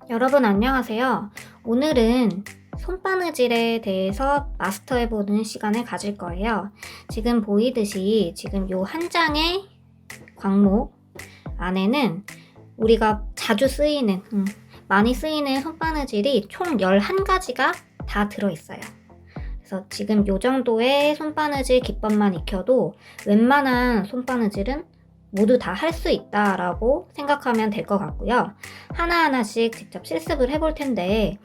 여러분 안녕하세요. 오늘은 손바느질에 대해서 마스터해보는 시간을 가질 거예요. 지금 보이듯이 지금 요 한 장의 광목 안에는 우리가 자주 쓰이는, 많이 쓰이는 손바느질이 총 11가지가 다 들어있어요. 그래서 지금 요 정도의 손바느질 기법만 익혀도 웬만한 손바느질은 모두 다 할 수 있다라고 생각하면 될 것 같고요. 하나하나씩 직접 실습을 해볼 텐데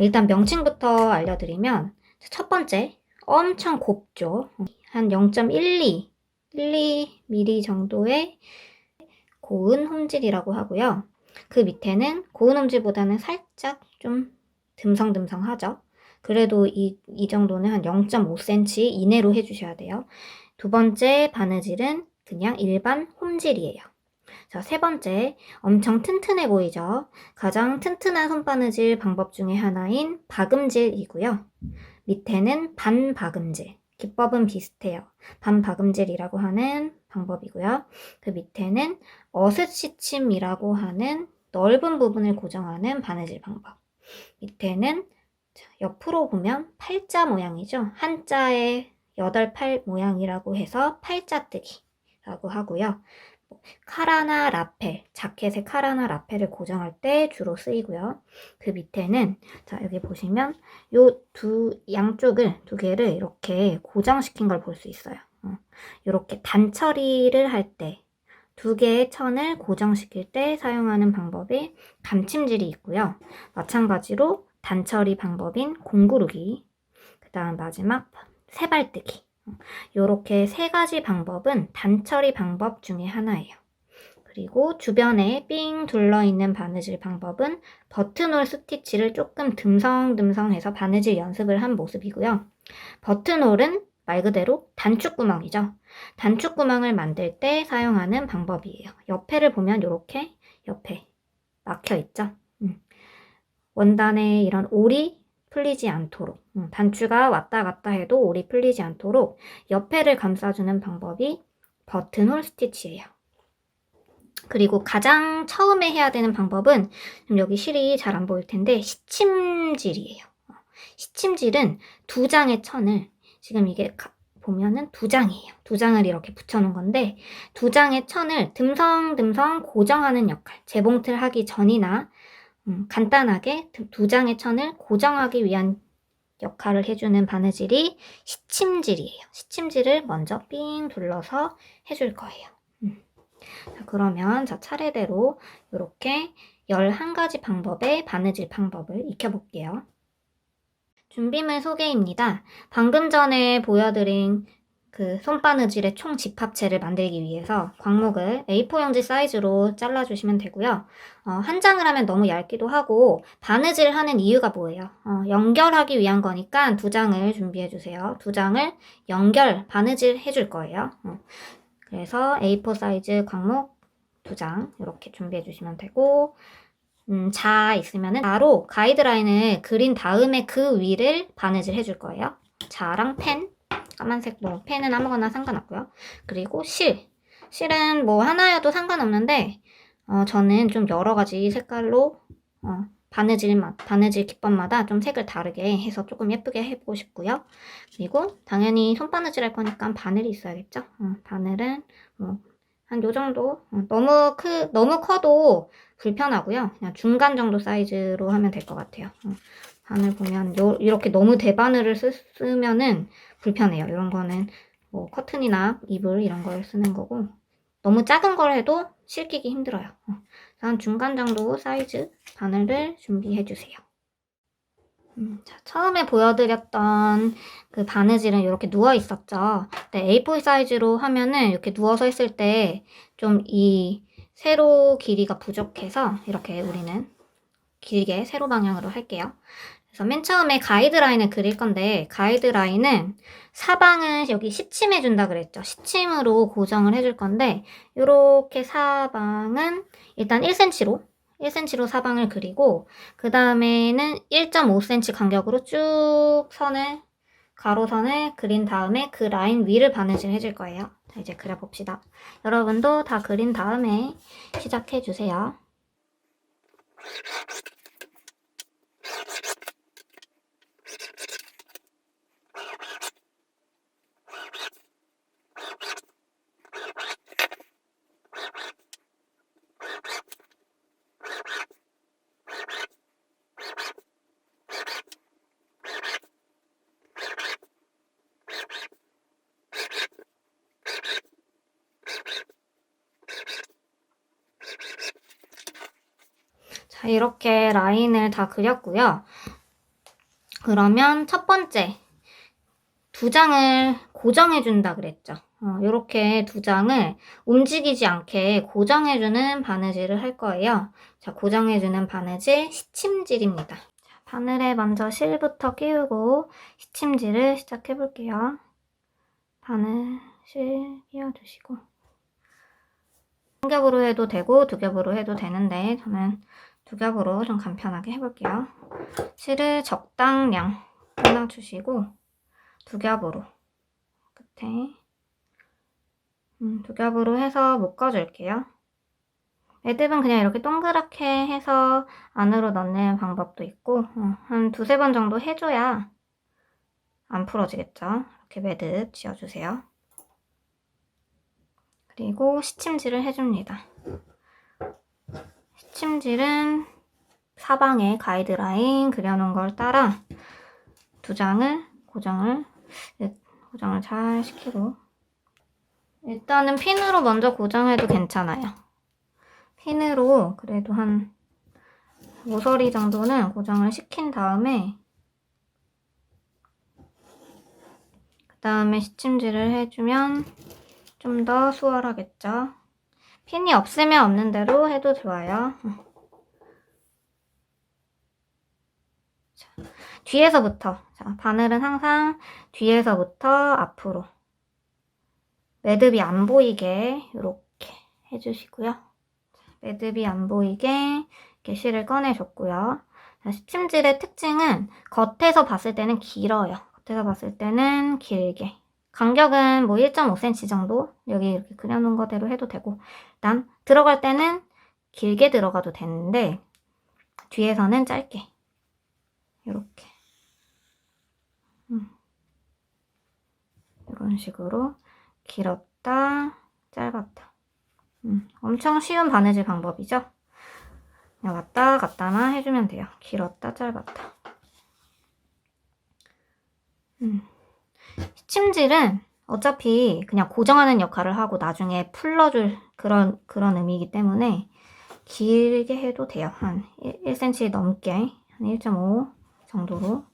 일단 명칭부터 알려드리면 첫 번째, 엄청 곱죠. 한 0.12, 12mm 정도의 고운 홈질이라고 하고요. 그 밑에는 고운 홈질보다는 살짝 좀 듬성듬성하죠. 그래도 이 정도는 한 0.5cm 이내로 해주셔야 돼요. 두 번째 바느질은 그냥 일반 홈질이에요. 자, 세 번째, 엄청 튼튼해 보이죠? 가장 튼튼한 손바느질 방법 중에 하나인 박음질이고요. 밑에는 반박음질. 기법은 비슷해요. 반박음질이라고 하는 방법이고요. 그 밑에는 어슷시침이라고 하는 넓은 부분을 고정하는 바느질 방법. 밑에는 옆으로 보면 팔자 모양이죠. 한자의 8팔 모양이라고 해서 팔자뜨기라고 하고요. 카라나 라펠, 자켓의 카라나 라펠을 고정할 때 주로 쓰이고요. 그 밑에는 자 여기 보시면 요 양쪽을 두 개를 이렇게 고정시킨 걸 볼 수 있어요. 이렇게 단처리를 할 때 두 개의 천을 고정시킬 때 사용하는 방법이 감침질이 있고요. 마찬가지로 단처리 방법인 공구르기, 그 다음 마지막 세발뜨기. 이렇게 세 가지 방법은 단처리 방법 중에 하나예요. 그리고 주변에 삥 둘러있는 바느질 방법은 버튼홀 스티치를 조금 듬성듬성해서 바느질 연습을 한 모습이고요. 버튼홀은 말 그대로 단축구멍이죠. 단축구멍을 만들 때 사용하는 방법이에요. 옆에를 보면 이렇게 옆에 막혀있죠. 원단에 이런 올이 풀리지 않도록, 단추가 왔다 갔다 해도 올이 풀리지 않도록 옆에를 감싸주는 방법이 버튼홀 스티치예요. 그리고 가장 처음에 해야 되는 방법은 여기 실이 잘 안 보일 텐데 시침질이에요. 시침질은 두 장의 천을, 지금 이게 보면은 두 장이에요. 두 장을 이렇게 붙여놓은 건데 두 장의 천을 듬성듬성 고정하는 역할, 재봉틀 하기 전이나 간단하게 두 장의 천을 고정하기 위한 역할을 해주는 바느질이 시침질이에요. 시침질을 먼저 삥 둘러서 해줄 거예요. 자, 그러면 차례대로 이렇게 11가지 방법의 바느질 방법을 익혀볼게요. 준비물 소개입니다. 방금 전에 보여드린 그 손바느질의 총 집합체를 만들기 위해서 광목을 A4 용지 사이즈로 잘라주시면 되고요. 한 장을 하면 너무 얇기도 하고 바느질을 하는 이유가 뭐예요? 연결하기 위한 거니까 두 장을 준비해주세요. 두 장을 연결 바느질 해줄 거예요. 그래서 A4 사이즈 광목 두 장 이렇게 준비해 주시면 되고 자 있으면은 자로 가이드라인을 그린 다음에 그 위를 바느질 해줄 거예요. 자랑 펜, 까만색 뭐 펜은 아무거나 상관없고요. 그리고 실은 뭐 하나여도 상관없는데 저는 좀 여러 가지 색깔로 바느질 기법마다 좀 색을 다르게 해서 조금 예쁘게 해보고 싶고요. 그리고 당연히 손바느질 할 거니까 바늘이 있어야겠죠. 바늘은 뭐 한 요 정도, 너무 커도 불편하고요. 그냥 중간 정도 사이즈로 하면 될 것 같아요. 바늘 보면 이렇게 너무 대바늘을 쓰면은 불편해요. 이런 거는 뭐 커튼이나 이불 이런 걸 쓰는 거고, 너무 작은 걸 해도 실기기 힘들어요. 한 중간 정도 사이즈 바늘을 준비해 주세요. 자, 처음에 보여드렸던 그 바느질은 이렇게 누워 있었죠. A4 사이즈로 하면은 이렇게 누워서 했을 때 좀 이 세로 길이가 부족해서 이렇게 우리는 길게 세로 방향으로 할게요. 그래서 맨 처음에 가이드라인을 그릴 건데 가이드라인은 사방은 여기 시침해 준다 그랬죠. 시침으로 고정을 해줄 건데 이렇게 사방은 일단 1cm로 사방을 그리고 그 다음에는 1.5cm 간격으로 쭉 가로선을 그린 다음에 그 라인 위를 바느질 해줄 거예요. 자, 이제 그려봅시다. 여러분도 다 그린 다음에 시작해 주세요. 자, 이렇게 라인을 다 그렸고요. 그러면 첫 번째, 두 장을 고정해준다 그랬죠. 이렇게 두 장을 움직이지 않게 고정해주는 바느질을 할 거예요. 자, 고정해주는 바느질 시침질입니다. 자, 바늘에 먼저 실부터 끼우고 시침질을 시작해볼게요. 바늘, 실 끼워주시고 한 겹으로 해도 되고 두 겹으로 해도 되는데 저는 두 겹으로 좀 간편하게 해볼게요. 실을 적당량 끝랑 주시고 두 겹으로 끝에 두 겹으로 해서 묶어줄게요. 매듭은 그냥 이렇게 동그랗게 해서 안으로 넣는 방법도 있고 한 두세 번 정도 해줘야 안 풀어지겠죠. 이렇게 매듭 지어주세요. 그리고 시침질을 해줍니다. 시침질은 사방에 가이드라인 그려놓은 걸 따라 두 장을 고정을 잘 시키고 일단은 핀으로 먼저 고정해도 괜찮아요. 핀으로 그래도 한 모서리 정도는 고정을 시킨 다음에 그 다음에 시침질을 해주면 좀 더 수월하겠죠. 핀이 없으면 없는 대로 해도 좋아요. 자, 뒤에서부터 자, 바늘은 항상 뒤에서부터 앞으로 매듭이 안 보이게 이렇게 해주시고요. 매듭이 안 보이게 이렇게 실을 꺼내줬고요. 시침질의 특징은 겉에서 봤을 때는 길어요. 겉에서 봤을 때는 길게. 간격은 뭐 1.5cm 정도 여기 이렇게 그려놓은 거대로 해도 되고 일단 들어갈 때는 길게 들어가도 되는데 뒤에서는 짧게 이렇게 이런 식으로 길었다 짧았다 엄청 쉬운 바느질 방법이죠. 그냥 왔다 갔다만 해주면 돼요. 길었다 짧았다. 시침질은 어차피 그냥 고정하는 역할을 하고 나중에 풀러줄 그런 의미이기 때문에 길게 해도 돼요. 한 1cm 넘게 한 1.5 정도로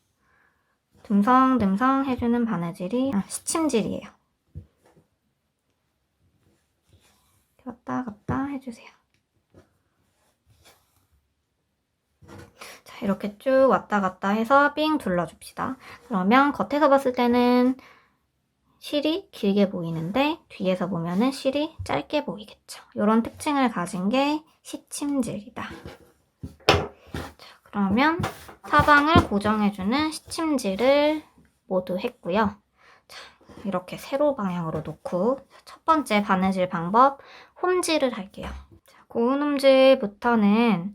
듬성듬성 해주는 바느질이 시침질이에요. 왔다 갔다 해주세요. 자, 이렇게 쭉 왔다 갔다 해서 삥 둘러줍시다. 그러면 겉에서 봤을 때는 실이 길게 보이는데 뒤에서 보면은 실이 짧게 보이겠죠. 이런 특징을 가진 게 시침질이다. 자, 그러면 사방을 고정해주는 시침질을 모두 했고요. 자, 이렇게 세로 방향으로 놓고 첫 번째 바느질 방법 홈질을 할게요. 자, 고운 홈질부터는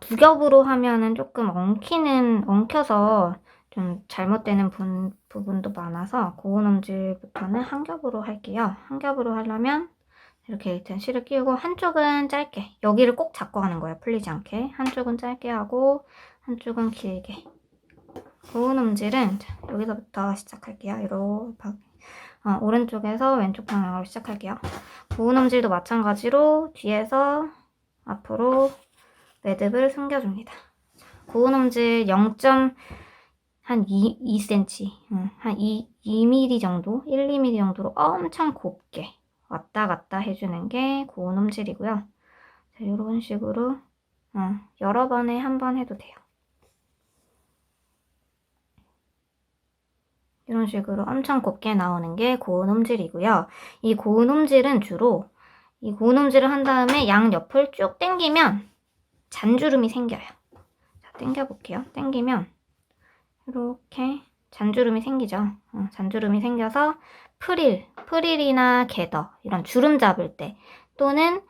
두 겹으로 하면은 조금 엉켜서 좀 잘못되는 부분도 많아서 고운 홈질부터는 한 겹으로 할게요. 한 겹으로 하려면 이렇게 일단 실을 끼우고 한쪽은 짧게 여기를 꼭 잡고 하는 거예요. 풀리지 않게 한쪽은 짧게 하고 한쪽은 길게 고운 홈질은 여기서부터 시작할게요. 이렇게 오른쪽에서 왼쪽 방향으로 시작할게요. 고운 홈질도 마찬가지로 뒤에서 앞으로 매듭을 숨겨줍니다. 고운 홈질 0.2cm, 한 2mm 정도, 1, 2mm 정도로 엄청 곱게 왔다 갔다 해주는 게 고운 홈질이고요. 자, 이런 식으로 여러 번에 한 번 해도 돼요. 이런 식으로 엄청 곱게 나오는 게 고운 홈질이고요. 이 고운 홈질은 주로 이 고운 홈질을 한 다음에 양옆을 쭉 당기면 잔주름이 생겨요. 자, 당겨볼게요. 당기면 이렇게 잔주름이 생기죠. 잔주름이 생겨서 프릴이나 게더 이런 주름 잡을 때 또는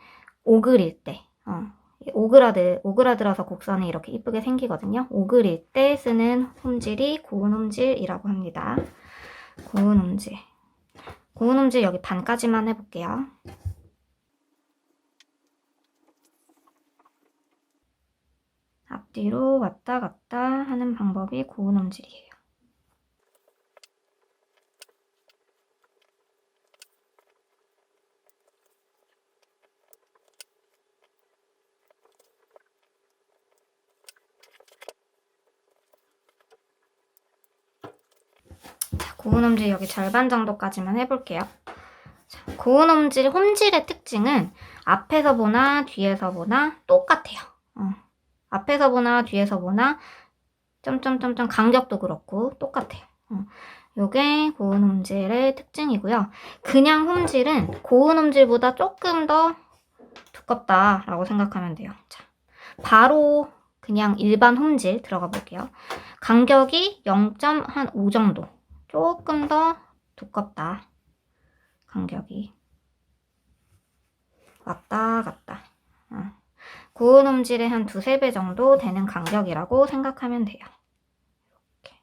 오그릴 때 오그라들어서 곡선이 이렇게 이쁘게 생기거든요. 오그릴 때 쓰는 홈질이 고운 홈질이라고 합니다. 고운 홈질. 고운 홈질 여기 반까지만 해볼게요. 앞뒤로 왔다 갔다 하는 방법이 고운 홈질이에요. 고운 홈질 여기 절반 정도까지만 해볼게요. 자, 고운 홈질의 특징은 앞에서 보나 뒤에서 보나 똑같아요. 앞에서 보나 뒤에서 보나 점점점점 간격도 그렇고 똑같아요. 요게 고운 홈질의 특징이고요. 그냥 홈질은 고운 홈질보다 조금 더 두껍다라고 생각하면 돼요. 자, 바로 그냥 일반 홈질 들어가 볼게요. 간격이 0.5 정도. 조금 더 두껍다. 간격이. 왔다 갔다. 고운 홈질의 한 2~3배 정도 되는 간격이라고 생각하면 돼요. 이렇게.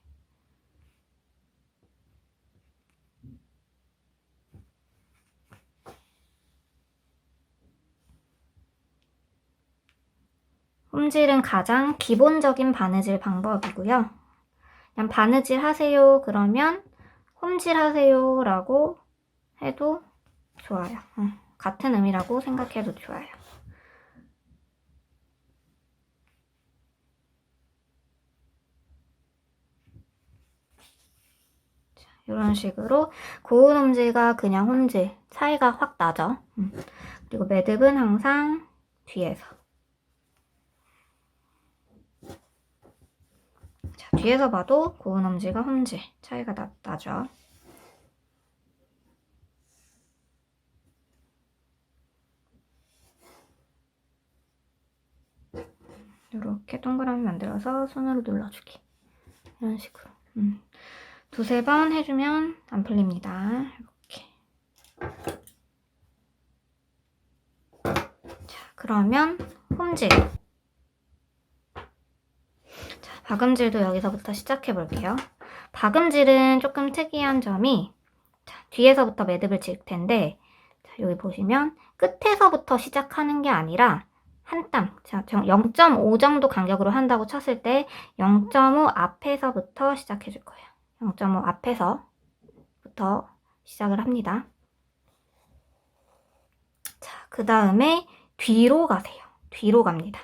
홈질은 가장 기본적인 바느질 방법이고요. 그냥 바느질 하세요 그러면 홈질 하세요 라고 해도 좋아요. 같은 의미라고 생각해도 좋아요. 자, 이런 식으로 고운 홈질과 그냥 홈질 차이가 확 나죠. 그리고 매듭은 항상 뒤에서. 자, 뒤에서 봐도 고운 홈질과 홈질 차이가 나죠. 이렇게 동그라미 만들어서 손으로 눌러주기. 이런 식으로. 2~3번 해주면 안 풀립니다. 이렇게. 자, 그러면 홈질. 자, 박음질도 여기서부터 시작해 볼게요. 박음질은 조금 특이한 점이 자, 뒤에서부터 매듭을 질 텐데 자, 여기 보시면 끝에서부터 시작하는 게 아니라 한 땀, 자, 0.5 정도 간격으로 한다고 쳤을 때 0.5 앞에서부터 시작해 줄 거예요. 0.5 앞에서부터 시작을 합니다. 자, 그 다음에 뒤로 가세요. 뒤로 갑니다.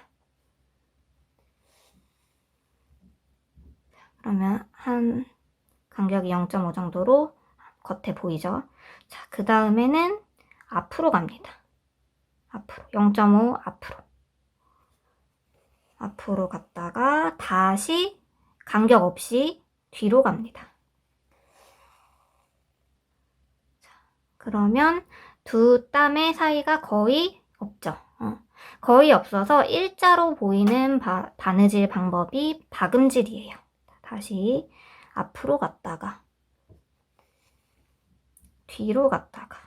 그러면 한 간격이 0.5 정도로 겉에 보이죠? 자, 그 다음에는 앞으로 갑니다. 앞으로 0.5 앞으로 갔다가 다시 간격 없이 뒤로 갑니다. 자, 그러면 두 땀의 사이가 거의 없죠. 거의 없어서 일자로 보이는 바느질 방법이 박음질이에요. 다시 앞으로 갔다가 뒤로 갔다가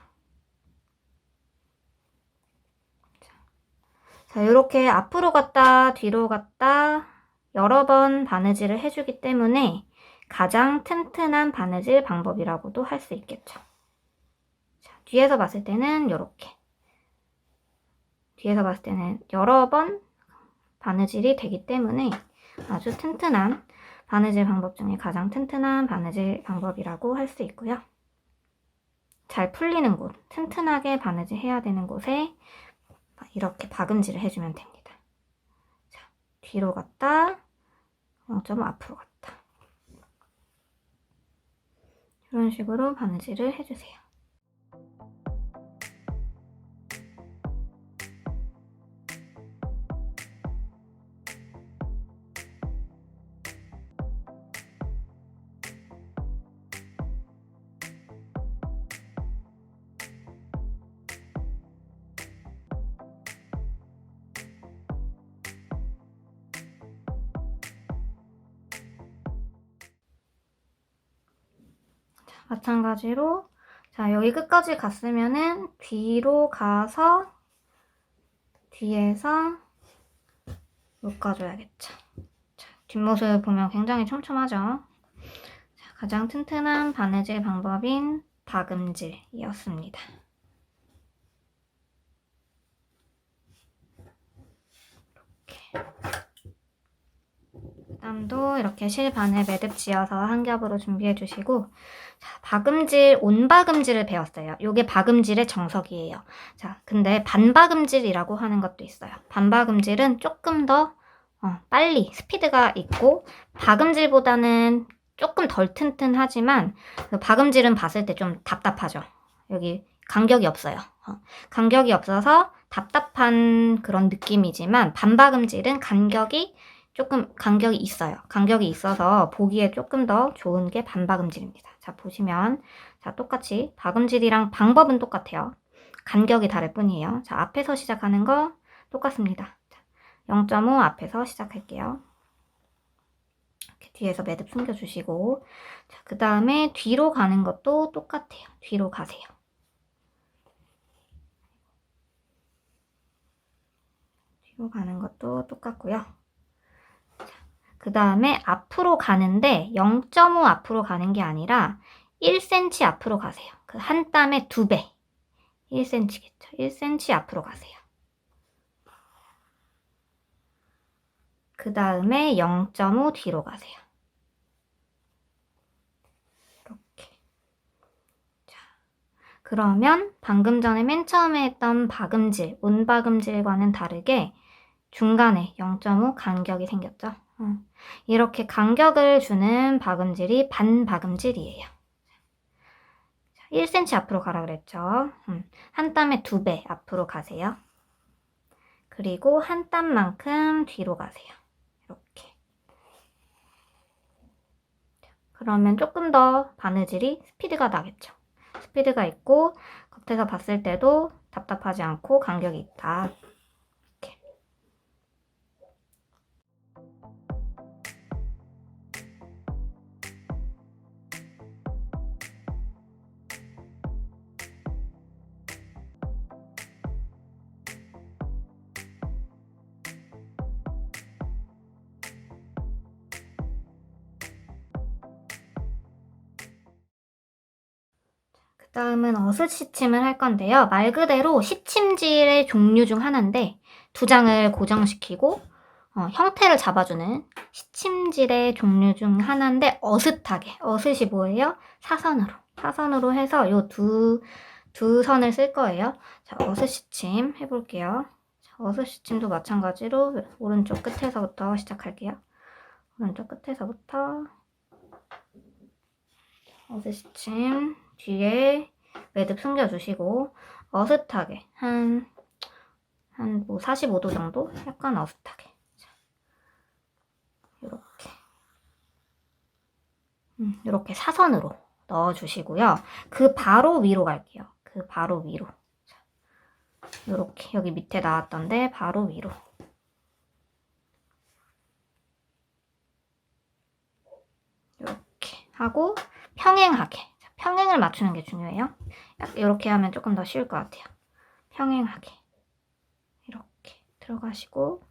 자, 이렇게 앞으로 갔다 뒤로 갔다 여러 번 바느질을 해주기 때문에 가장 튼튼한 바느질 방법이라고도 할 수 있겠죠. 자, 뒤에서 봤을 때는 이렇게 뒤에서 봤을 때는 여러 번 바느질이 되기 때문에 아주 튼튼한 바느질 방법 중에 가장 튼튼한 바느질 방법이라고 할 수 있고요. 잘 풀리는 곳, 튼튼하게 바느질 해야 되는 곳에 이렇게 박음질을 해주면 됩니다. 자, 뒤로 갔다 0.5 앞으로 갔다 이런 식으로 바느질을 해주세요. 마찬가지로 자, 여기 끝까지 갔으면은 뒤로 가서 뒤에서 묶어줘야겠죠. 자, 뒷모습 보면 굉장히 촘촘하죠. 자, 가장 튼튼한 바느질 방법인 박음질이었습니다. 이렇게. 땀도 이렇게 실반을 매듭 지어서 한 겹으로 준비해 주시고 자, 박음질, 온박음질을 배웠어요. 요게 박음질의 정석이에요. 자, 근데 반박음질이라고 하는 것도 있어요. 반박음질은 조금 더 빨리 스피드가 있고 박음질보다는 조금 덜 튼튼하지만 박음질은 봤을 때 좀 답답하죠. 여기 간격이 없어요. 간격이 없어서 답답한 그런 느낌이지만 반박음질은 조금 간격이 있어요. 간격이 있어서 보기에 조금 더 좋은 게 반박음질입니다. 자, 보시면 자, 똑같이 박음질이랑 방법은 똑같아요. 간격이 다를 뿐이에요. 자, 앞에서 시작하는 거 똑같습니다. 0.5 앞에서 시작할게요. 이렇게 뒤에서 매듭 숨겨주시고, 자, 그 다음에 뒤로 가는 것도 똑같아요. 뒤로 가세요. 뒤로 가는 것도 똑같고요. 그 다음에 앞으로 가는데 0.5 앞으로 가는 게 아니라 1cm 앞으로 가세요. 그 한 땀의 2배. 1cm겠죠. 1cm 앞으로 가세요. 그 다음에 0.5 뒤로 가세요. 이렇게. 자, 그러면 방금 전에 맨 처음에 했던 박음질, 온박음질과는 다르게 중간에 0.5 간격이 생겼죠. 이렇게 간격을 주는 박음질이 반박음질이에요. 1cm 앞으로 가라 그랬죠. 한 땀에 2배 앞으로 가세요. 그리고 한 땀만큼 뒤로 가세요. 이렇게. 그러면 조금 더 바느질이 스피드가 나겠죠. 스피드가 있고 겉에서 봤을 때도 답답하지 않고 간격이 있다. 이렇게. 다음은 어슷 시침을 할 건데요. 말 그대로 시침질의 종류 중 하나인데 두 장을 고정시키고 형태를 잡아주는 시침질의 종류 중 하나인데 어슷하게. 어슷이 뭐예요? 사선으로 해서 요 두 선을 쓸 거예요. 자, 어슷 시침 해볼게요. 자, 어슷 시침도 마찬가지로 오른쪽 끝에서부터 시작할게요. 오른쪽 끝에서부터 어슷 시침 뒤에 매듭 숨겨주시고 어슷하게 한 뭐 45도 정도? 약간 어슷하게. 이렇게 이렇게 사선으로 넣어주시고요. 그 바로 위로 갈게요. 그 바로 위로. 이렇게 여기 밑에 나왔던데 바로 위로. 이렇게 하고 평행하게. 평행을 맞추는 게 중요해요. 이렇게 하면 조금 더 쉬울 것 같아요. 평행하게. 이렇게 들어가시고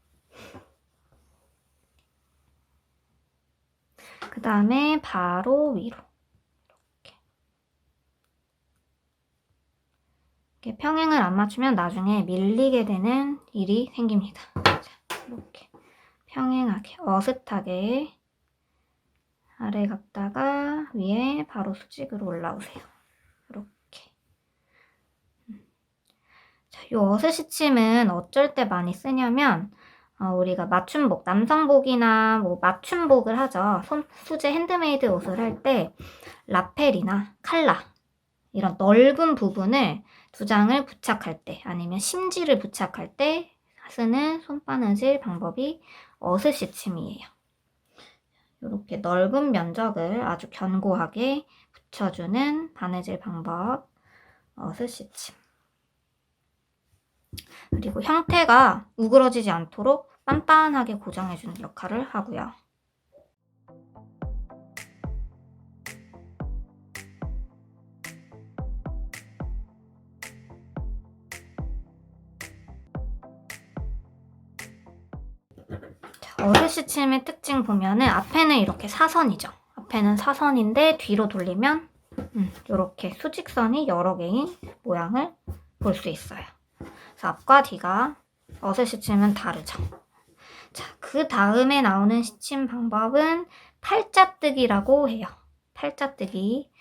그 다음에 바로 위로. 이렇게 평행을 안 맞추면 나중에 밀리게 되는 일이 생깁니다. 자, 이렇게 평행하게 어슷하게 아래 갔다가 위에 바로 수직으로 올라오세요. 이렇게. 자, 이 어슷 시침은 어쩔 때 많이 쓰냐면 우리가 맞춤복, 남성복이나 뭐 맞춤복을 하죠. 수제 핸드메이드 옷을 할 때 라펠이나 칼라 이런 넓은 부분을 두 장을 부착할 때 아니면 심지를 부착할 때 쓰는 손바느질 방법이 어슷 시침이에요. 이렇게 넓은 면적을 아주 견고하게 붙여주는 바느질 방법 어슷 시침. 그리고 형태가 우그러지지 않도록 빤빤하게 고정해주는 역할을 하고요. 어슷 시침의 특징 보면은 앞에는 이렇게 사선이죠. 앞에는 사선인데 뒤로 돌리면 이렇게 수직선이 여러 개인 모양을 볼 수 있어요. 그래서 앞과 뒤가 어슷 시침은 다르죠. 자, 그 다음에 나오는 시침 방법은 팔자뜨기라고 해요. 팔자뜨기.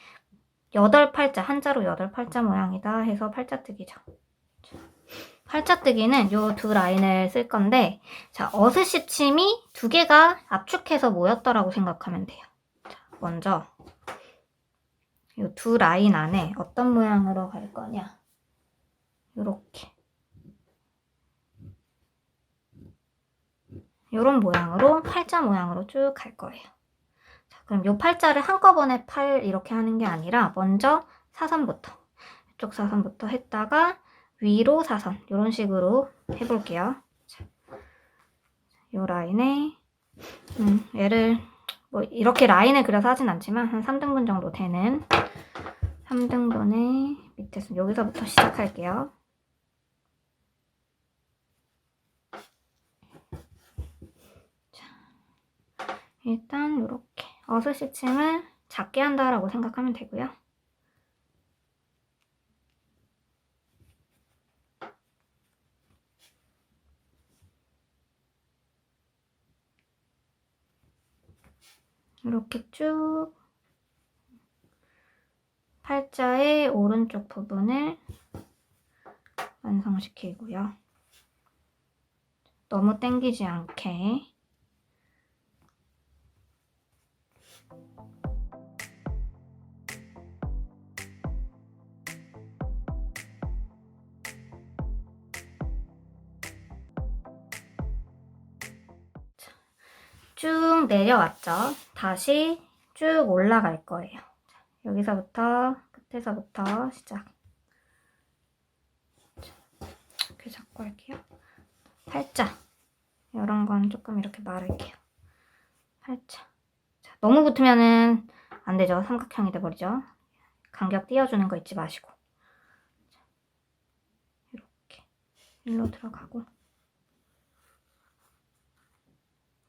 8팔자, 한자로 8팔자 모양이다 해서 팔자뜨기죠. 팔자뜨기는 요 두 라인을 쓸 건데, 자, 어슷 시침이 두 개가 압축해서 모였다라고 생각하면 돼요. 자, 먼저 이 두 라인 안에 어떤 모양으로 갈 거냐. 요렇게. 요런 모양으로 팔자 모양으로 쭉 갈 거예요. 자, 그럼 요 팔자를 한꺼번에 이렇게 하는 게 아니라 먼저 사선부터 이쪽 사선부터 했다가 위로 사선 이런 식으로 해볼게요. 자, 요 라인에 얘를 뭐 이렇게 라인을 그려서 하진 않지만 한 3등분 정도 되는 3등분의 밑에서 여기서부터 시작할게요. 자, 일단 이렇게 어스시침을 작게 한다라고 생각하면 되고요. 이렇게 쭉 팔자의 오른쪽 부분을 완성시키고요. 너무 당기지 않게 쭉 내려왔죠. 다시 쭉 올라갈 거예요. 여기서부터 끝에서부터 시작. 이렇게 잡고 할게요. 팔자 이런 건 조금 이렇게 말할게요. 팔자. 자, 너무 붙으면은 안 되죠. 삼각형이 돼버리죠. 간격 띄워주는 거 잊지 마시고. 자, 이렇게 일로 들어가고.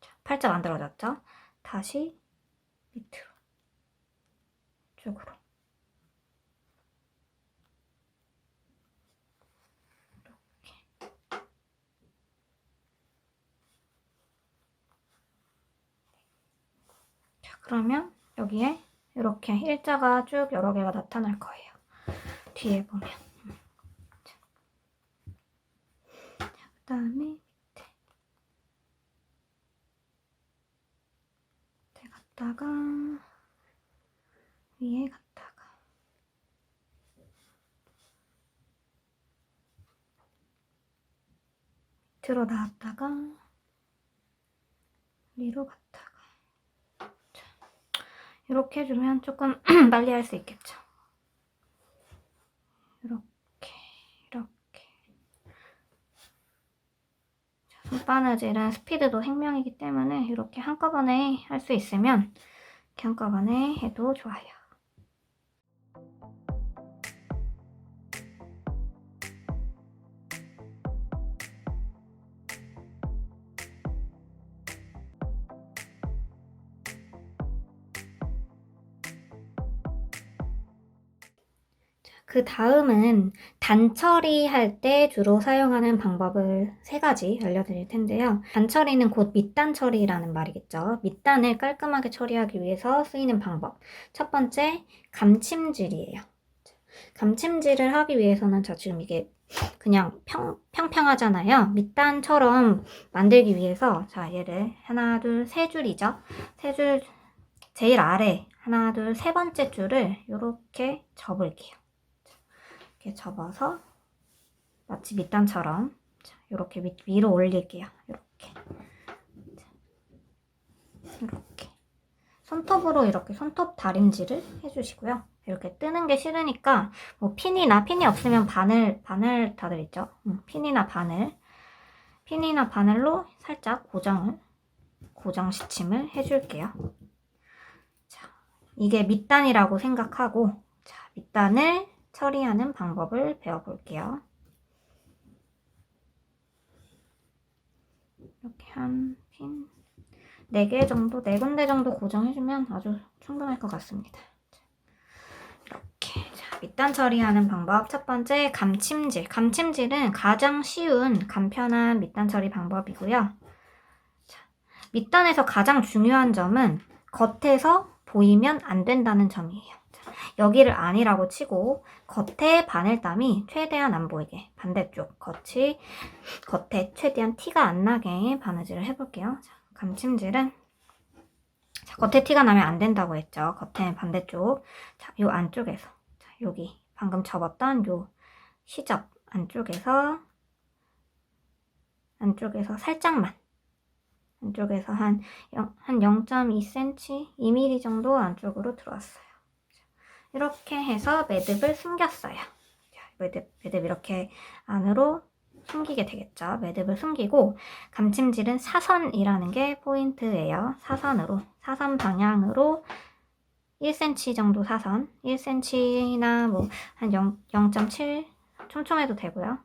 자, 팔자 만들어졌죠. 다시 밑으로 쪽으로. 그러면 여기에 이렇게 일자가 쭉 여러 개가 나타날 거예요. 뒤에 보면. 자, 그 다음에 밑에 갔다가 위에 갔다가 밑으로 나왔다가 위로 갔다가 이렇게 해주면 조금 빨리 할 수 있겠죠. 이렇게. 자, 손바느질은 스피드도 생명이기 때문에 이렇게 한꺼번에 할 수 있으면 이렇게 한꺼번에 해도 좋아요. 그 다음은 단처리 할 때 주로 사용하는 방법을 3가지 알려드릴 텐데요. 단처리는 곧 밑단 처리라는 말이겠죠. 밑단을 깔끔하게 처리하기 위해서 쓰이는 방법. 첫 번째, 감침질이에요. 감침질을 하기 위해서는 자, 지금 이게 그냥 평평하잖아요. 밑단처럼 만들기 위해서 자, 얘를 하나, 둘, 3줄이죠. 3줄 제일 아래 하나, 둘, 3번째 줄을 이렇게 접을게요. 이렇게 접어서 마치 밑단처럼 이렇게 위로 올릴게요. 이렇게 손톱으로 이렇게 손톱 다림질을 해주시고요. 이렇게 뜨는 게 싫으니까 뭐 핀이 없으면 바늘 다들 있죠. 핀이나 바늘로 살짝 고정 시침을 해줄게요. 자, 이게 밑단이라고 생각하고 자, 밑단을 처리하는 방법을 배워볼게요. 이렇게 한 핀 4개 정도, 4군데 정도 고정해주면 아주 충분할 것 같습니다. 이렇게. 자, 밑단 처리하는 방법. 첫 번째, 감침질. 감침질은 가장 쉬운, 간편한 밑단 처리 방법이고요. 자, 밑단에서 가장 중요한 점은 겉에서 보이면 안 된다는 점이에요. 여기를 아니라고 치고 겉에 바늘땀이 최대한 안 보이게 반대쪽 겉에 최대한 티가 안 나게 바느질을 해볼게요. 자, 감침질은 자, 겉에 티가 나면 안 된다고 했죠. 겉에 반대쪽. 자, 요 안쪽에서. 자, 여기 방금 접었던 요 시접 안쪽에서 살짝만. 안쪽에서 한 0.2cm, 2mm 정도 안쪽으로 들어왔어요. 이렇게 해서 매듭을 숨겼어요. 매듭 이렇게 안으로 숨기게 되겠죠. 매듭을 숨기고 감침질은 사선이라는 게 포인트예요. 사선 방향으로 1cm 정도 사선, 1cm나 뭐 한 0.7 촘촘해도 되고요.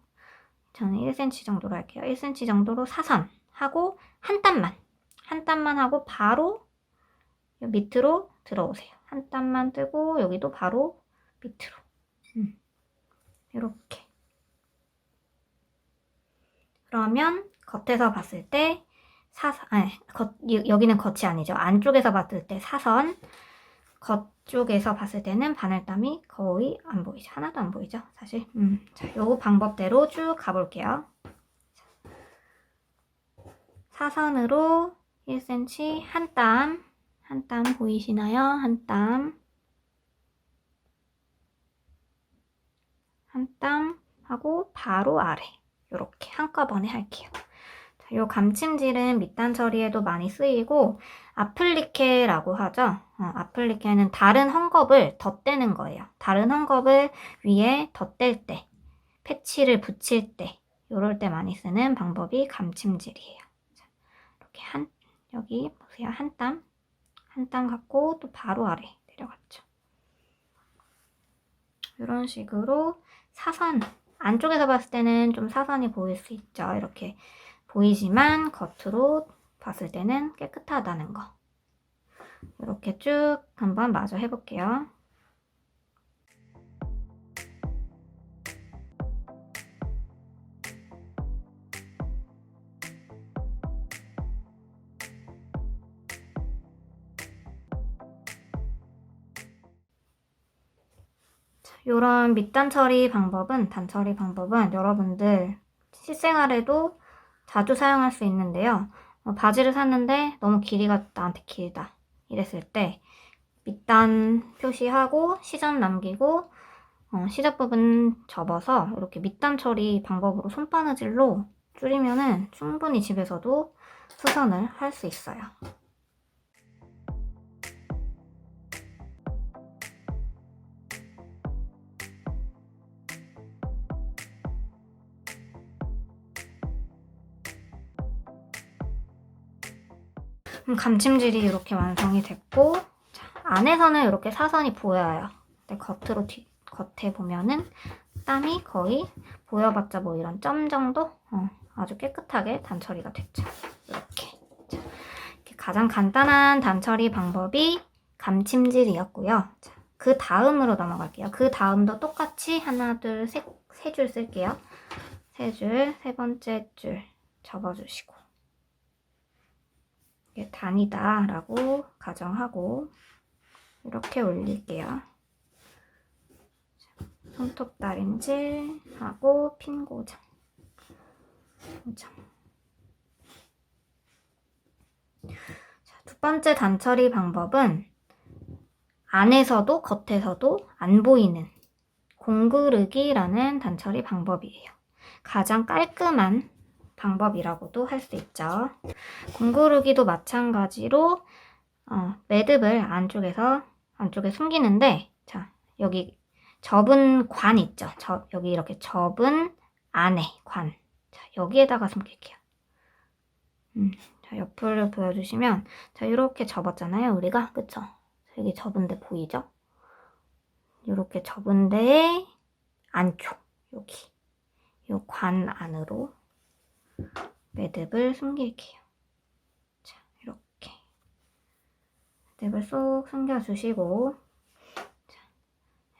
저는 1cm 정도로 할게요. 1cm 정도로 사선하고 한 땀만 하고 바로 밑으로 들어오세요. 한 땀만 뜨고 여기도 바로 밑으로. 이렇게. 그러면 겉에서 봤을 때 여기는 겉이 아니죠. 안쪽에서 봤을 때 사선, 겉쪽에서 봤을 때는 바늘땀이 거의 안 보이죠. 하나도 안 보이죠, 사실. 자, 요 방법대로 쭉 가볼게요. 사선으로 1cm 한 땀 보이시나요? 한 땀 하고 바로 아래. 이렇게 한꺼번에 할게요. 자, 요 감침질은 밑단 처리에도 많이 쓰이고 아플리케라고 하죠. 아플리케는 다른 헝겊을 덧대는 거예요. 다른 헝겊을 위에 덧댈 때, 패치를 붙일 때, 요럴 때 많이 쓰는 방법이 감침질이에요. 자, 이렇게 여기 보세요. 한 땀 갖고 또 바로 아래 내려갔죠. 이런 식으로 사선, 안쪽에서 봤을 때는 좀 사선이 보일 수 있죠. 이렇게 보이지만 겉으로 봤을 때는 깨끗하다는 거. 이렇게 쭉 한번 마저 해볼게요. 이런 밑단 처리 방법은, 단처리 방법은 여러분들 실생활에도 자주 사용할 수 있는데요. 바지를 샀는데 너무 길이가 나한테 길다 이랬을 때 밑단 표시하고 시접 남기고 시접 부분 접어서 이렇게 밑단 처리 방법으로 손바느질로 줄이면은 충분히 집에서도 수선을 할 수 있어요. 감침질이 이렇게 완성이 됐고, 자, 안에서는 이렇게 사선이 보여요. 근데 겉에 보면은 땀이 거의 보여봤자 뭐 이런 점 정도? 아주 깨끗하게 단처리가 됐죠. 이렇게. 자, 이렇게 가장 간단한 단처리 방법이 감침질이었고요. 자, 그 다음으로 넘어갈게요. 그 다음도 똑같이 하나, 둘, 세 줄 쓸게요. 세 번째 줄 접어주시고. 이게 단이다 라고 가정하고 이렇게 올릴게요. 손톱 다림질 하고 핀 고정. 자, 두 번째 단처리 방법은 안에서도 겉에서도 안 보이는 공구르기라는 단처리 방법이에요. 가장 깔끔한 방법이라고도 할 수 있죠. 공구르기도 마찬가지로 매듭을 안쪽에 숨기는데, 자, 여기 접은 관 있죠. 여기 이렇게 접은 안에 관. 자, 여기에다가 숨길게요. 자, 옆을 보여주시면, 자, 이렇게 접었잖아요, 우리가. 그쵸? 여기 접은 데 보이죠? 이렇게 접은 데에 안쪽, 여기. 요 관 안으로 매듭을 숨길게요. 자, 이렇게. 매듭을 쏙 숨겨주시고, 자,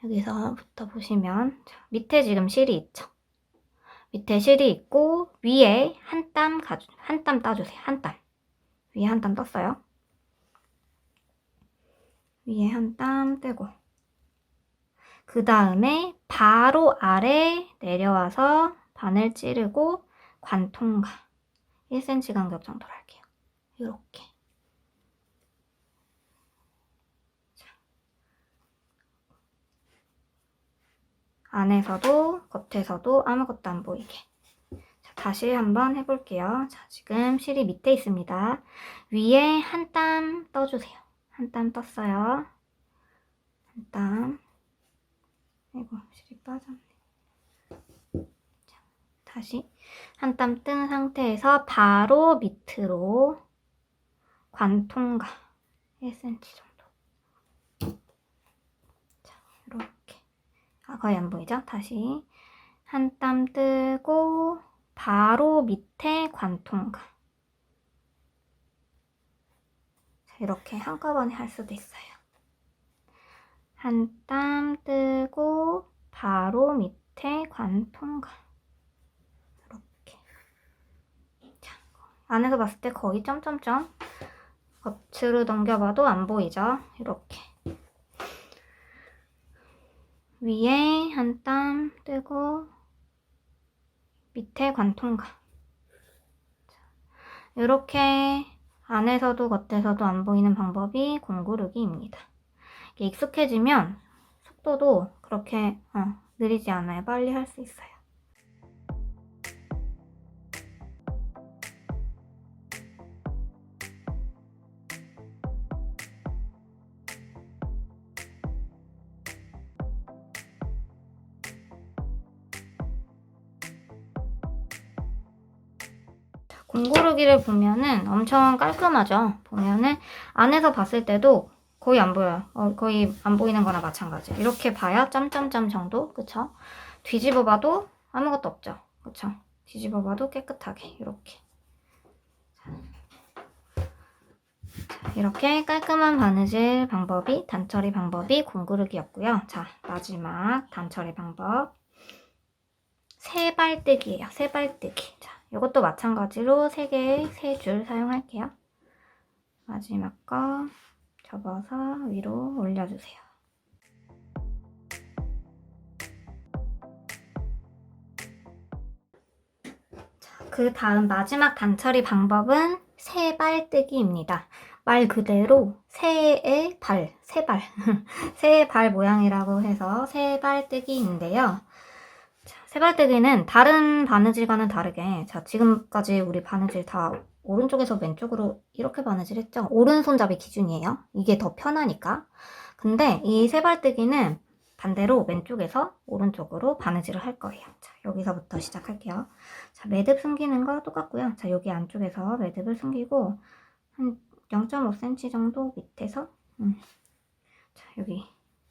여기서부터 보시면, 자, 밑에 지금 실이 있죠? 밑에 실이 있고, 위에 한 땀 따주세요. 한 땀. 위에 한 땀 떴어요. 위에 한 땀 떼고. 그 다음에 바로 아래 내려와서 바늘 찌르고 관 통과. 1cm 간격 정도로 할게요. 이렇게. 안에서도 겉에서도 아무것도 안 보이게. 자, 다시 한번 해볼게요. 자, 지금 실이 밑에 있습니다. 위에 한 땀 떠주세요. 한 땀 떴어요. 한 땀. 아이고, 실이 빠졌네. 자, 다시 한 땀 뜬 상태에서 바로 밑으로 관통가 1cm 정도. 자, 이렇게. 거의 안 보이죠? 다시 한 땀 뜨고 바로 밑에 관통가. 자, 이렇게 한꺼번에 할 수도 있어요. 한 땀 뜨고 바로 밑에 관통가. 이렇게. 자, 안에서 봤을 때 거의 점점점. 겉으로 넘겨봐도 안 보이죠? 이렇게. 위에 한 땀 뜨고 밑에 관통가. 이렇게 안에서도 겉에서도 안 보이는 방법이 공구르기입니다. 이게 익숙해지면 속도도 그렇게 느리지 않아요. 빨리 할 수 있어요. 공구르기를 보면은 엄청 깔끔하죠. 보면은 안에서 봤을 때도 거의 안 보여요. 거의 안 보이는 거나 마찬가지. 이렇게 봐야 점점점 정도, 그쵸? 뒤집어 봐도 아무것도 없죠. 그쵸? 뒤집어 봐도 깨끗하게 이렇게. 자, 이렇게 깔끔한 바느질 방법이, 단처리 방법이 공구르기였고요. 자, 마지막 단처리 방법. 세발뜨기예요. 세발뜨기. 자, 이것도 마찬가지로 3개, 3줄 사용할게요. 마지막 거 접어서 위로 올려주세요. 자, 그 다음 마지막 단처리 방법은 세발뜨기입니다. 말 그대로 새의 발, 세발, 새의 발 모양이라고 해서 세발뜨기인데요. 세발뜨기는 다른 바느질과는 다르게, 자, 지금까지 우리 바느질 다 오른쪽에서 왼쪽으로 이렇게 바느질했죠? 오른손잡이 기준이에요. 이게 더 편하니까. 근데 이 세발뜨기는 반대로 왼쪽에서 오른쪽으로 바느질을 할 거예요. 자, 여기서부터 시작할게요. 자, 매듭 숨기는 거 똑같고요. 자, 여기 안쪽에서 매듭을 숨기고 한 0.5cm 정도 밑에서 자, 여기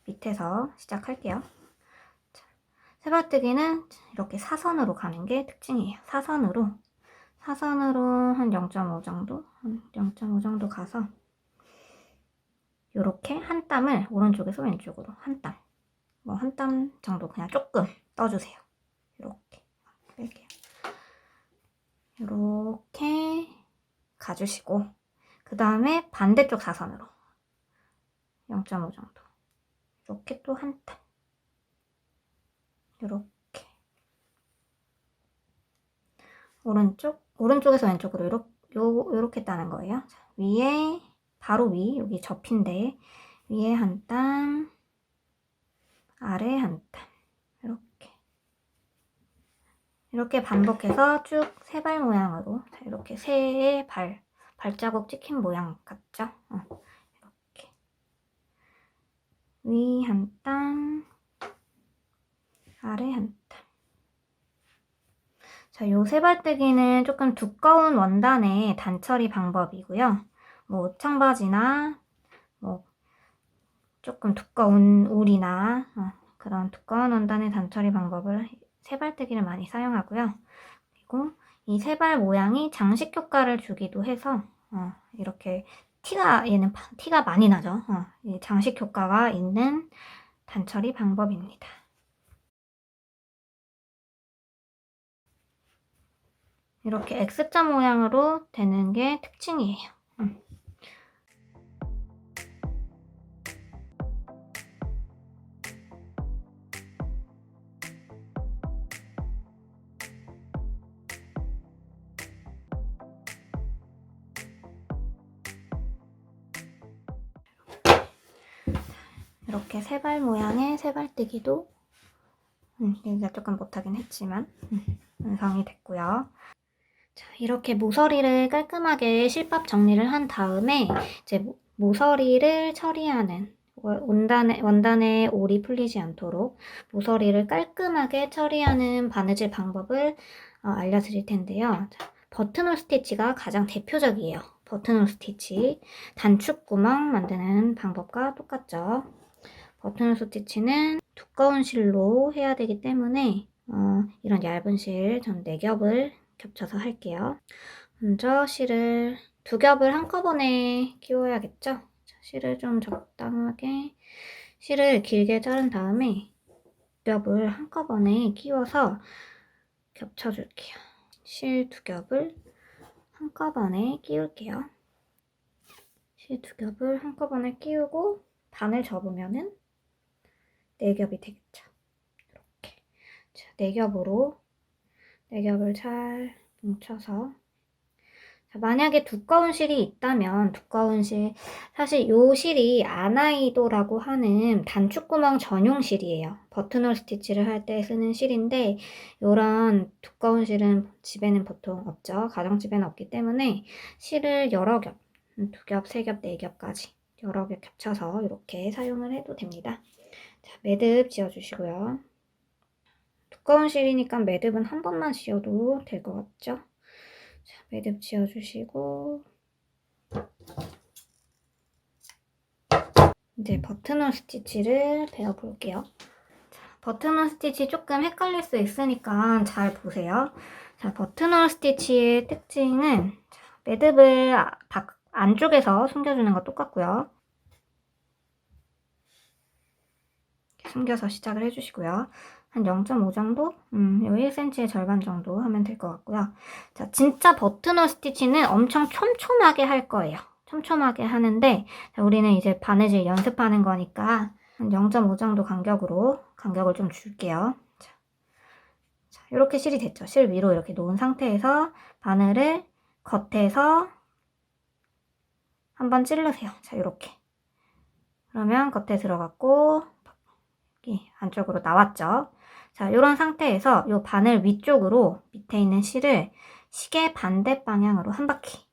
밑에서 시작할게요. 세발뜨기는 이렇게 사선으로 가는 게 특징이에요. 사선으로 한 0.5 정도? 한 0.5 정도 가서 이렇게 한 땀을 오른쪽에서 왼쪽으로 한 땀. 뭐 한 땀 정도 그냥 조금 떠주세요. 이렇게 뺄게요. 이렇게 가주시고 그 다음에 반대쪽 사선으로 0.5 정도. 이렇게 또 한 땀. 이렇게 오른쪽에서 왼쪽으로 이렇게 따는 거예요. 자, 위에 바로 위 여기 접힌데 위에 한 땀, 아래 한 땀. 이렇게 반복해서 쭉 세발 모양으로 자, 이렇게 새의 발자국 찍힌 모양 같죠? 이렇게 위 한 땀, 아래 한 땀. 자, 요 세발뜨기는 조금 두꺼운 원단의 단처리 방법이고요. 뭐 청바지나 뭐 조금 두꺼운 울이나 그런 두꺼운 원단의 단처리 방법을 세발뜨기를 많이 사용하고요. 그리고 이 세발 모양이 장식 효과를 주기도 해서 이렇게 얘는 티가 많이 나죠. 이 장식 효과가 있는 단처리 방법입니다. 이렇게 X자 모양으로 되는 게 특징이에요. 이렇게 세발 모양의 세발뜨기도 여기가 조금 못하긴 했지만 완성이 됐고요. 자, 이렇게 모서리를 깔끔하게 실밥 정리를 한 다음에 이제 모서리를 처리하는 원단에 올이 풀리지 않도록 모서리를 깔끔하게 처리하는 바느질 방법을 알려드릴 텐데요. 자, 버튼홀 스티치가 가장 대표적이에요. 버튼홀 스티치, 단축구멍 만드는 방법과 똑같죠. 버튼홀 스티치는 두꺼운 실로 해야 되기 때문에 이런 얇은 실, 전 4겹을 겹쳐서 할게요. 먼저 실을 2겹을 한꺼번에 끼워야겠죠? 자, 실을 좀 적당하게 실을 길게 자른 다음에 2겹을 한꺼번에 끼워서 겹쳐줄게요. 실 2겹을 한꺼번에 끼울게요. 실 2겹을 한꺼번에 끼우고 반을 접으면은 4겹이 되겠죠. 이렇게. 자, 4겹을 잘 뭉쳐서. 자, 만약에 두꺼운 실이 있다면 두꺼운 실, 사실 요 실이 아나이도라고 하는 단축구멍 전용 실이에요. 버튼홀 스티치를 할 때 쓰는 실인데 요런 두꺼운 실은 집에는 보통 없죠. 가정집에는 없기 때문에 실을 여러 겹, 2겹, 3겹, 4겹까지 여러 겹 겹쳐서 이렇게 사용을 해도 됩니다. 자, 매듭 지어주시고요. 두꺼운 실이니까 매듭은 한 번만 씌워도 될 것 같죠? 자, 매듭 지어주시고 이제 버튼홀 스티치를 배워볼게요. 자, 버튼홀 스티치 조금 헷갈릴 수 있으니까 잘 보세요. 자, 버튼홀 스티치의 특징은 매듭을 안쪽에서 숨겨주는 거 똑같고요. 숨겨서 시작을 해주시고요. 한 0.5 정도? 요 1cm의 절반 정도 하면 될 것 같고요. 자, 진짜 버튼홀 스티치는 엄청 촘촘하게 할 거예요. 촘촘하게 하는데, 자, 우리는 이제 바느질 연습하는 거니까 한 0.5 정도 간격을 좀 줄게요. 자, 이렇게 실이 됐죠. 실 위로 이렇게 놓은 상태에서 바늘을 겉에서 한번 찌르세요. 자, 이렇게. 그러면 겉에 들어갔고, 안쪽으로 나왔죠. 자, 이런 상태에서 이 바늘 위쪽으로 밑에 있는 실을 시계 반대 방향으로 한 바퀴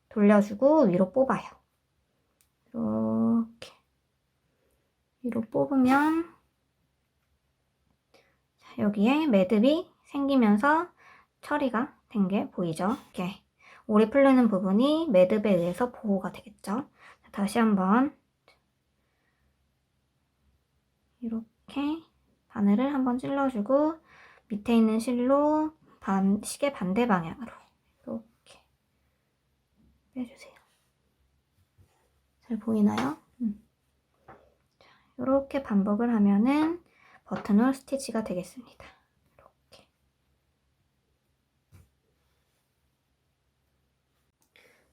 돌려주고 위로 뽑아요. 이렇게 위로 뽑으면 자, 여기에 매듭이 생기면서 처리가 된 게 보이죠? 이렇게 오리 풀리는 부분이 매듭에 의해서 보호가 되겠죠? 자, 다시 한번 이렇게 바늘을 한번 찔러주고 밑에 있는 실로 시계 반대 방향으로 이렇게 빼주세요. 잘 보이나요? 자, 이렇게 반복을 하면은 버튼홀 스티치가 되겠습니다. 이렇게.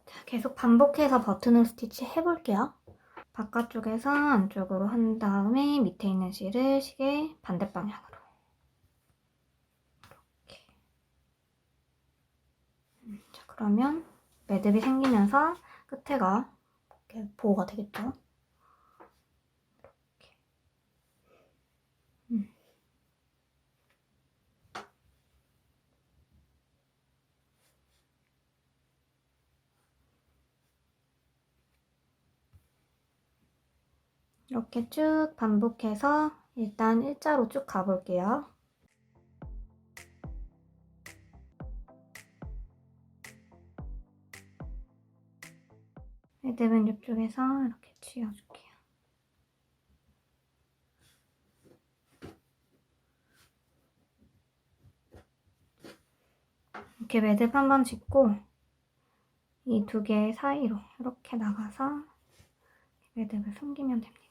자, 계속 반복해서 버튼홀 스티치 해볼게요. 바깥쪽에서 안쪽으로 한 다음에 밑에 있는 실을 시계 반대 방향으로 이렇게. 자, 그러면 매듭이 생기면서 끝에가 이렇게 보호가 되겠죠. 이렇게. 이렇게 쭉 반복해서 일단 일자로 쭉 가볼게요. 매듭은 이쪽에서 이렇게 쥐어줄게요. 이렇게 매듭 한번 짚고 이 2개 사이로 이렇게 나가서 매듭을 숨기면 됩니다.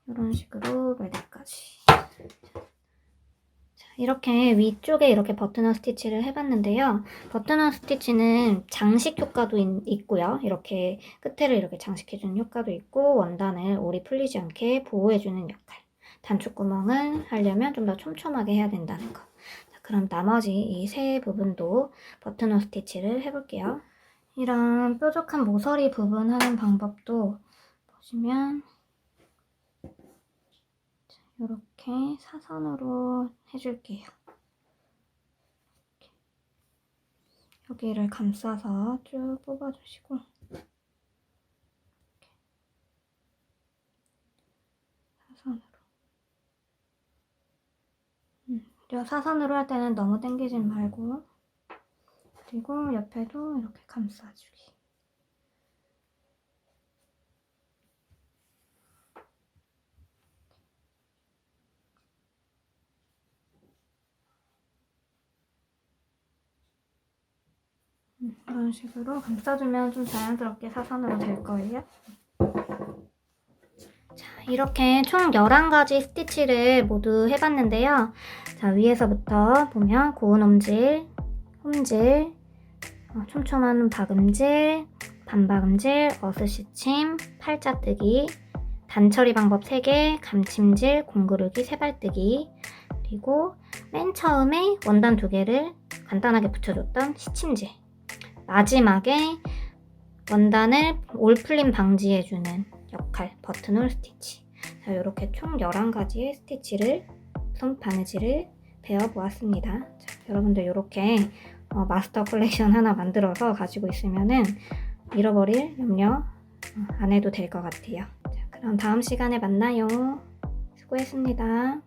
이런 식으로 매듭까지. 자, 이렇게 위쪽에 이렇게 버튼홀 스티치를 해봤는데요. 버튼홀 스티치는 장식 효과도 있고요. 이렇게 끝에를 이렇게 장식해주는 효과도 있고 원단을 올이 풀리지 않게 보호해주는 역할. 단축구멍을 하려면 좀 더 촘촘하게 해야 된다는 거. 자, 그럼 나머지 이 세 부분도 버튼홀 스티치를 해볼게요. 이런 뾰족한 모서리 부분 하는 방법도 보시면 이렇게 사선으로 해줄게요. 여기를 감싸서 쭉 뽑아주시고 사선으로. 사선으로 할 때는 너무 당기진 말고, 그리고 옆에도 이렇게 감싸주기. 이런 식으로 감싸주면 좀 자연스럽게 사선으로 될 거예요. 자, 이렇게 총 11가지 스티치를 모두 해봤는데요. 자, 위에서부터 보면 고운 홈질, 촘촘한 박음질, 반박음질, 어스시침, 팔자뜨기, 단처리 방법 3개, 감침질, 공구르기, 세발뜨기, 그리고 맨 처음에 원단 2개를 간단하게 붙여줬던 시침질, 마지막에 원단을 올풀림 방지해주는 역할, 버튼홀 스티치. 자, 이렇게 총 11가지의 스티치를, 손바느질을 배워보았습니다. 자, 여러분들 이렇게 마스터 컬렉션 하나 만들어서 가지고 있으면은 잃어버릴 염려 안 해도 될 것 같아요. 자, 그럼 다음 시간에 만나요. 수고했습니다.